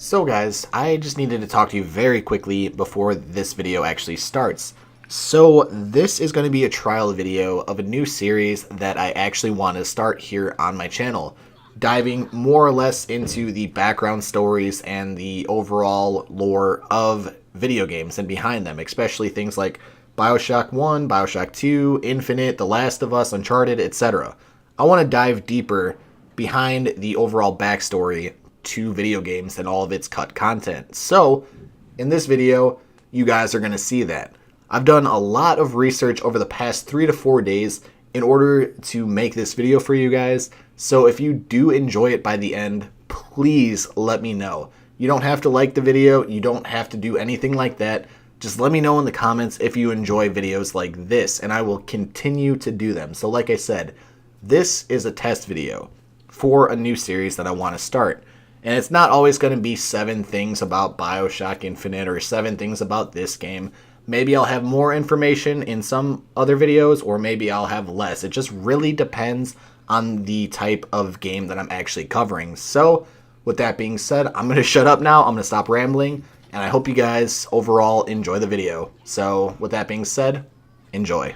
So guys, I just needed to talk to you very quickly before this video actually starts. So this is going to be a trial video of a new series that I actually want to start here on my channel, diving more or less into the background stories and the overall lore of video games and behind them, especially things like Bioshock 1, Bioshock 2, Infinite, The Last of Us, Uncharted, etc. I want to dive deeper behind the overall backstory to video games and all of its cut content. So, in this video, you guys are going to see that. I've done a lot of research over the past 3 to 4 days in order to make this video for you guys. So if you do enjoy it by the end, please let me know. You don't have to like the video, you don't have to do anything like that. Just let me know in the comments if you enjoy videos like this, and I will continue to do them. So like I said, this is a test video for a new series that I want to start. And it's not always going to be 7 things about Bioshock Infinite or 7 things about this game. Maybe I'll have more information in some other videos, or maybe I'll have less. It just really depends on the type of game that I'm actually covering. So, with that being said, I'm going to shut up now. I'm going to stop rambling, and I hope you guys overall enjoy the video. So, with that being said, enjoy.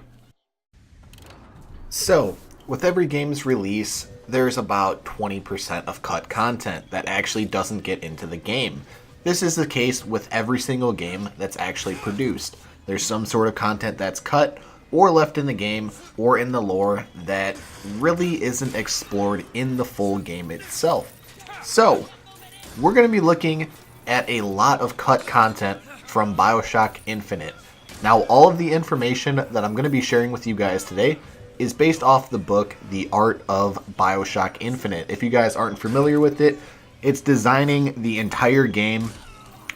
So, with every game's release, there's about 20% of cut content that actually doesn't get into the game. This is the case with every single game that's actually produced. There's some sort of content that's cut or left in the game or in the lore that really isn't explored in the full game itself. So, we're going to be looking at a lot of cut content from Bioshock Infinite. Now, all of the information that I'm going to be sharing with you guys today is based off the book, The Art of Bioshock Infinite. If you guys aren't familiar with it, it's designing the entire game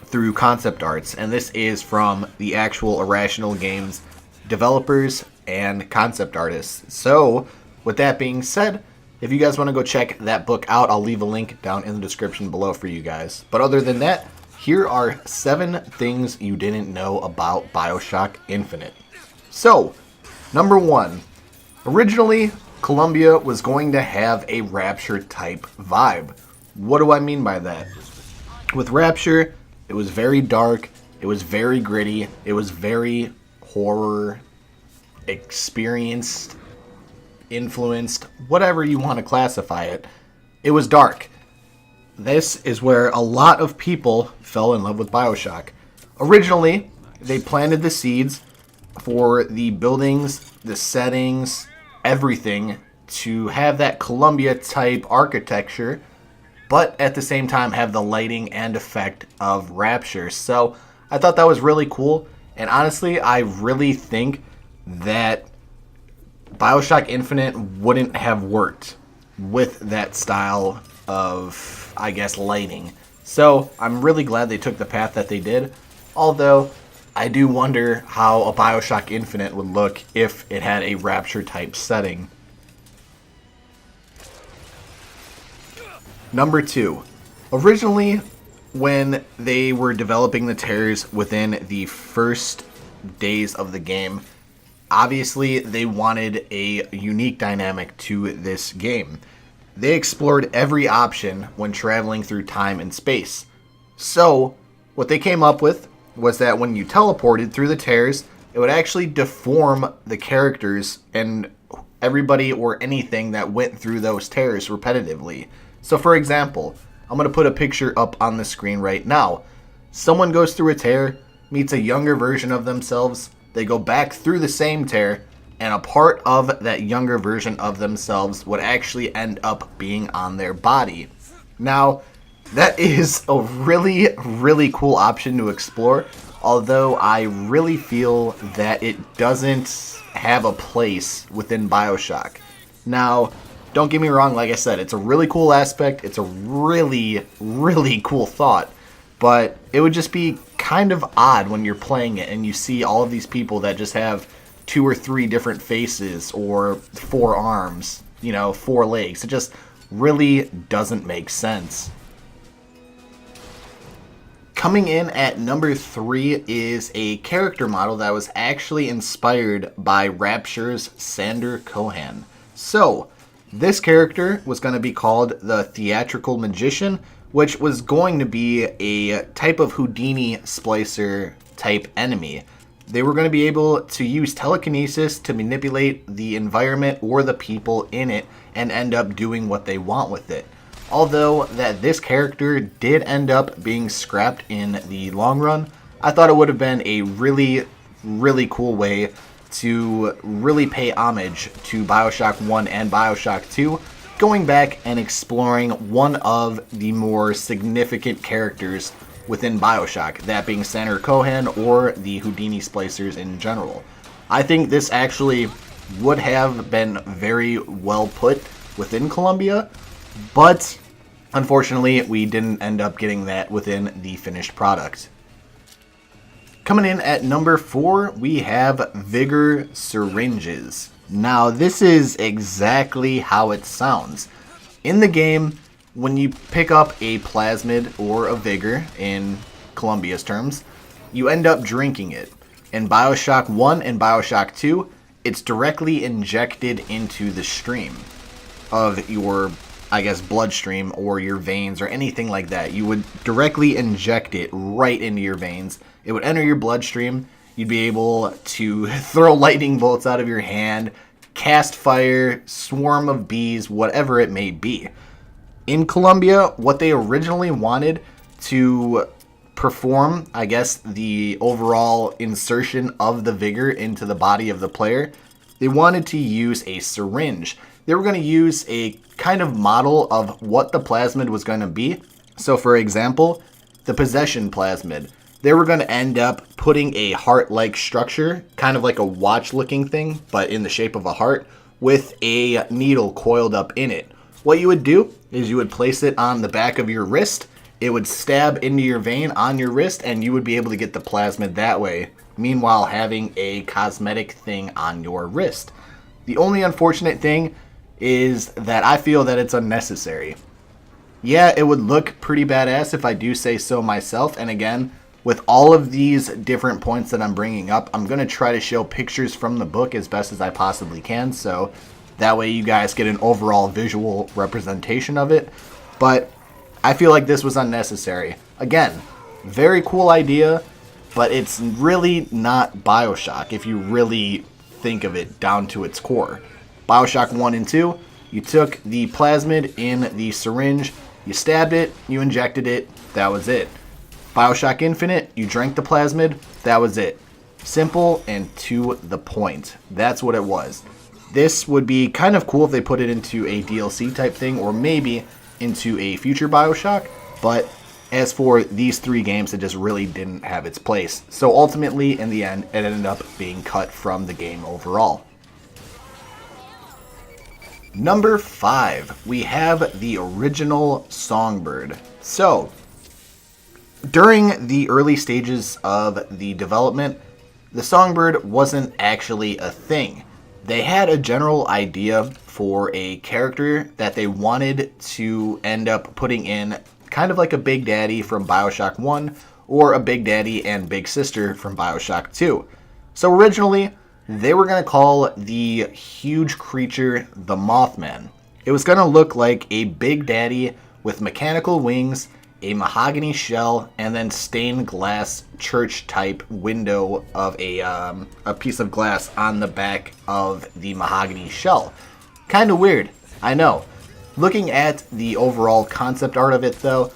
through concept arts, and this is from the actual Irrational Games developers and concept artists. So, with that being said, if you guys want to go check that book out, I'll leave a link down in the description below for you guys. But other than that, here are 7 things you didn't know about Bioshock Infinite. So, number 1. Originally, Columbia was going to have a Rapture type vibe. What do I mean by that? With Rapture, it was very dark, it was very gritty, it was very horror experienced, influenced, whatever you want to classify it. It was dark. This is where a lot of people fell in love with Bioshock. Originally, they planted the seeds for the buildings, the settings, everything to have that Columbia type architecture, but at the same time have the lighting and effect of Rapture. So I thought that was really cool, and honestly, I really think that Bioshock Infinite wouldn't have worked with that style of, I guess, lighting. So I'm really glad they took the path that they did, although I do wonder how a Bioshock Infinite would look if it had a Rapture type setting. Number 2. Originally, when they were developing the tears within the first days of the game, obviously they wanted a unique dynamic to this game. They explored every option when traveling through time and space. So, what they came up with was that when you teleported through the tears, it would actually deform the characters and everybody or anything that went through those tears repetitively. So for example, I'm going to put a picture up on the screen right now. Someone goes through a tear, meets a younger version of themselves, they go back through the same tear, and a part of that younger version of themselves would actually end up being on their body. Now, that is a really, really cool option to explore, although I really feel that it doesn't have a place within Bioshock. Now, don't get me wrong, like I said, it's a really cool aspect, it's a really, really cool thought, but it would just be kind of odd when you're playing it and you see all of these people that just have 2 or 3 different faces or 4 arms, 4 legs. It just really doesn't make sense. Coming in at number 3 is a character model that was actually inspired by Rapture's Sander Cohen. So, this character was going to be called the Theatrical Magician, which was going to be a type of Houdini splicer type enemy. They were going to be able to use telekinesis to manipulate the environment or the people in it and end up doing what they want with it. Although that this character did end up being scrapped in the long run, I thought it would have been a really, really cool way to really pay homage to Bioshock 1 and Bioshock 2, going back and exploring one of the more significant characters within Bioshock, that being Senator Cohen or the Houdini splicers in general. I think this actually would have been very well put within Columbia, but unfortunately we didn't end up getting that within the finished product. Coming in at number 4, we have Vigor syringes. Now this is exactly how it sounds. In the game, when you pick up a plasmid or a vigor, in Columbia's terms, you end up drinking it. In Bioshock 1 and Bioshock 2, it's directly injected into the stream of your, I guess, bloodstream or your veins or anything like that. You would directly inject it right into your veins. It would enter your bloodstream. You'd be able to throw lightning bolts out of your hand, cast fire, swarm of bees, whatever it may be. In Columbia, what they originally wanted to perform, I guess, the overall insertion of the vigor into the body of the player, they wanted to use a syringe. They were going to use a kind of model of what the plasmid was going to be. So, for example, the possession plasmid. They were going to end up putting a heart-like structure, kind of like a watch-looking thing, but in the shape of a heart, with a needle coiled up in it. What you would do is you would place it on the back of your wrist, it would stab into your vein on your wrist, and you would be able to get the plasmid that way, meanwhile having a cosmetic thing on your wrist. The only unfortunate thing is that I feel that it's unnecessary. Yeah, it would look pretty badass if I do say so myself, and again, with all of these different points that I'm bringing up, I'm going to try to show pictures from the book as best as I possibly can, so that way you guys get an overall visual representation of it. But I feel like this was unnecessary. Again, very cool idea, but it's really not Bioshock if you really think of it down to its core. Bioshock 1 and 2, you took the plasmid in the syringe, you stabbed it, you injected it, that was it. Bioshock Infinite, you drank the plasmid, that was it. Simple and to the point. That's what it was. This would be kind of cool if they put it into a DLC type thing, or maybe into a future Bioshock, but as for these 3 games, it just really didn't have its place. So ultimately, in the end, it ended up being cut from the game overall. Number 5, we have the original Songbird. So, during the early stages of the development, the Songbird wasn't actually a thing. They had a general idea for a character that they wanted to end up putting in, kind of like a Big Daddy from Bioshock 1 or a Big Daddy and Big Sister from Bioshock 2. So originally, they were going to call the huge creature the Mothman. It was going to look like a Big Daddy with mechanical wings, a mahogany shell, and then stained glass church-type window of a piece of glass on the back of the mahogany shell. Kind of weird, I know. Looking at the overall concept art of it, though,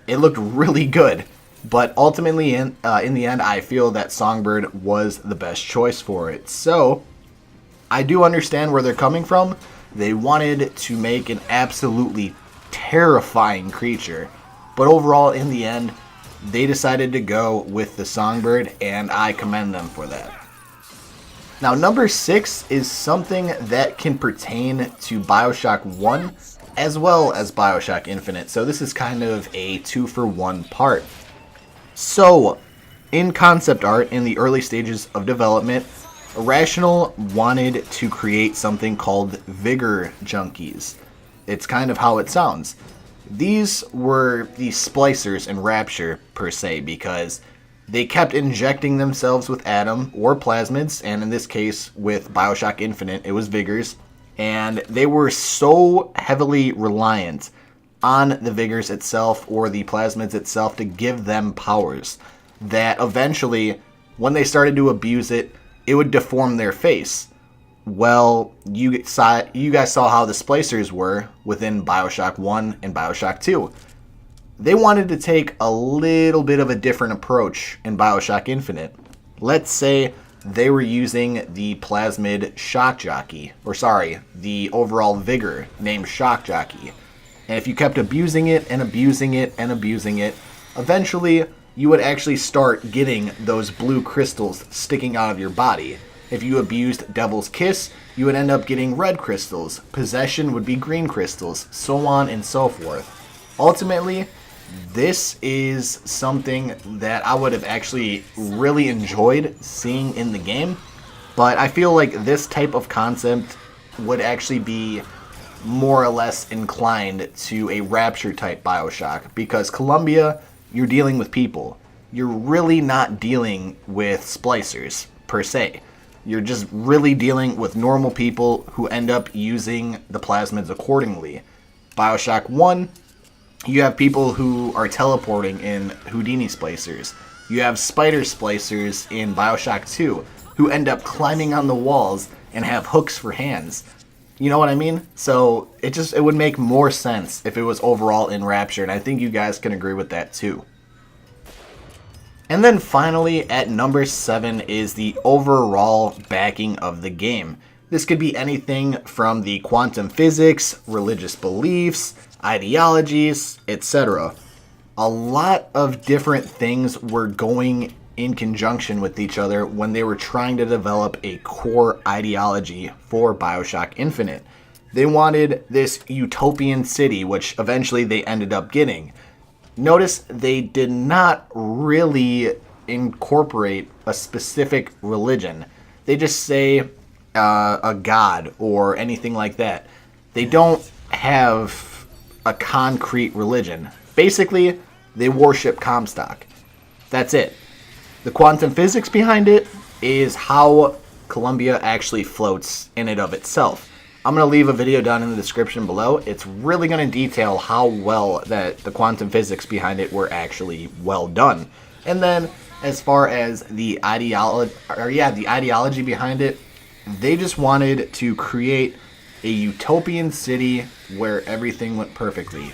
it looked really good. But ultimately, in the end, I feel that Songbird was the best choice for it. So, I do understand where they're coming from. They wanted to make an absolutely terrifying creature. But overall, in the end, they decided to go with the Songbird, and I commend them for that. Now, number 6 is something that can pertain to Bioshock 1 as well as Bioshock Infinite. So this is kind of a 2-for-1 part. So, in concept art, in the early stages of development, Irrational wanted to create something called vigor junkies. It's kind of how it sounds. These were the splicers in Rapture, per se, because they kept injecting themselves with Atom or plasmids, and in this case, with Bioshock Infinite, it was vigors, and they were so heavily reliant on the vigors itself or the plasmids itself to give them powers that eventually, when they started to abuse it, it would deform their face. Well, you guys saw how the splicers were within Bioshock 1 and Bioshock 2. They wanted to take a little bit of a different approach in Bioshock Infinite. Let's say they were using the plasmid shock jockey, the overall vigor named shock jockey. And if you kept abusing it and abusing it and abusing it, eventually you would actually start getting those blue crystals sticking out of your body. If you abused Devil's Kiss, you would end up getting red crystals. Possession would be green crystals, so on and so forth. Ultimately, this is something that I would have actually really enjoyed seeing in the game, but I feel like this type of concept would actually be more or less inclined to a Rapture type Bioshock, because Columbia, you're dealing with people. You're really not dealing with splicers, per se. You're just really dealing with normal people who end up using the plasmids accordingly. Bioshock 1, you have people who are teleporting in Houdini splicers. You have spider splicers in Bioshock 2 who end up climbing on the walls and have hooks for hands. You know what I mean? So it would make more sense if it was overall in Rapture, and I think you guys can agree with that too. And then finally, at number 7 is the overall backing of the game. This could be anything from the quantum physics, religious beliefs, ideologies, etc. A lot of different things were going in conjunction with each other when they were trying to develop a core ideology for Bioshock Infinite. They wanted this utopian city, which eventually they ended up getting. Notice they did not really incorporate a specific religion. They just say a god or anything like that. They don't have a concrete religion. Basically, they worship Comstock. That's it. The quantum physics behind it is how Columbia actually floats in and of itself. I'm going to leave a video down in the description below. It's really going to detail how well that the quantum physics behind it were actually well done. And then as far as the ideology behind it, they just wanted to create a utopian city where everything went perfectly.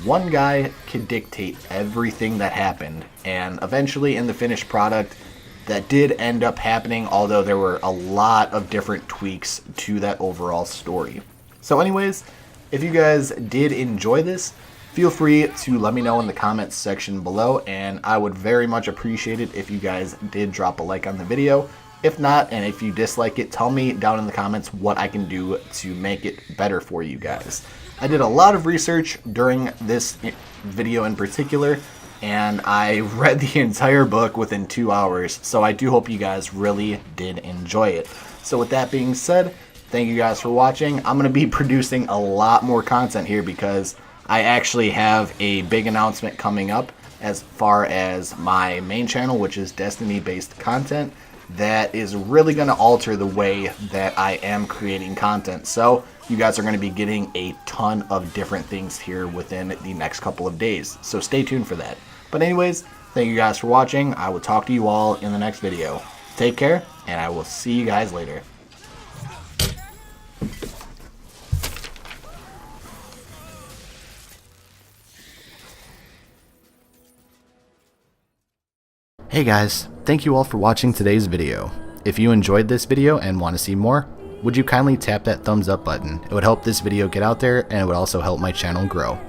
One guy could dictate everything that happened, and eventually in the finished product, that did end up happening, although there were a lot of different tweaks to that overall story. So anyways, if you guys did enjoy this, feel free to let me know in the comments section below, and I would very much appreciate it if you guys did drop a like on the video. If not, and if you dislike it, tell me down in the comments what I can do to make it better for you guys. I did a lot of research during this video in particular, and I read the entire book within 2 hours, so I do hope you guys really did enjoy it. So with that being said, thank you guys for watching. I'm going to be producing a lot more content here because I actually have a big announcement coming up as far as my main channel, which is Destiny-based content, that is really going to alter the way that I am creating content. So you guys are going to be getting a ton of different things here within the next couple of days. So stay tuned for that. But anyways, thank you guys for watching. I will talk to you all in the next video. Take care, and I will see you guys later. Hey guys, thank you all for watching today's video. If you enjoyed this video and want to see more, would you kindly tap that thumbs up button? It would help this video get out there, and it would also help my channel grow.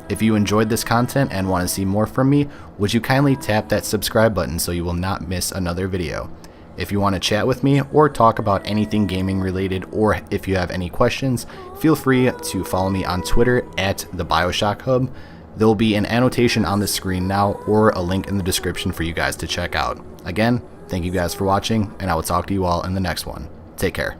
If you enjoyed this content and want to see more from me, would you kindly tap that subscribe button so you will not miss another video. If you want to chat with me or talk about anything gaming related, or if you have any questions, feel free to follow me on Twitter at the Bioshock Hub. There will be an annotation on the screen now or a link in the description for you guys to check out. Again, thank you guys for watching, and I will talk to you all in the next one. Take care.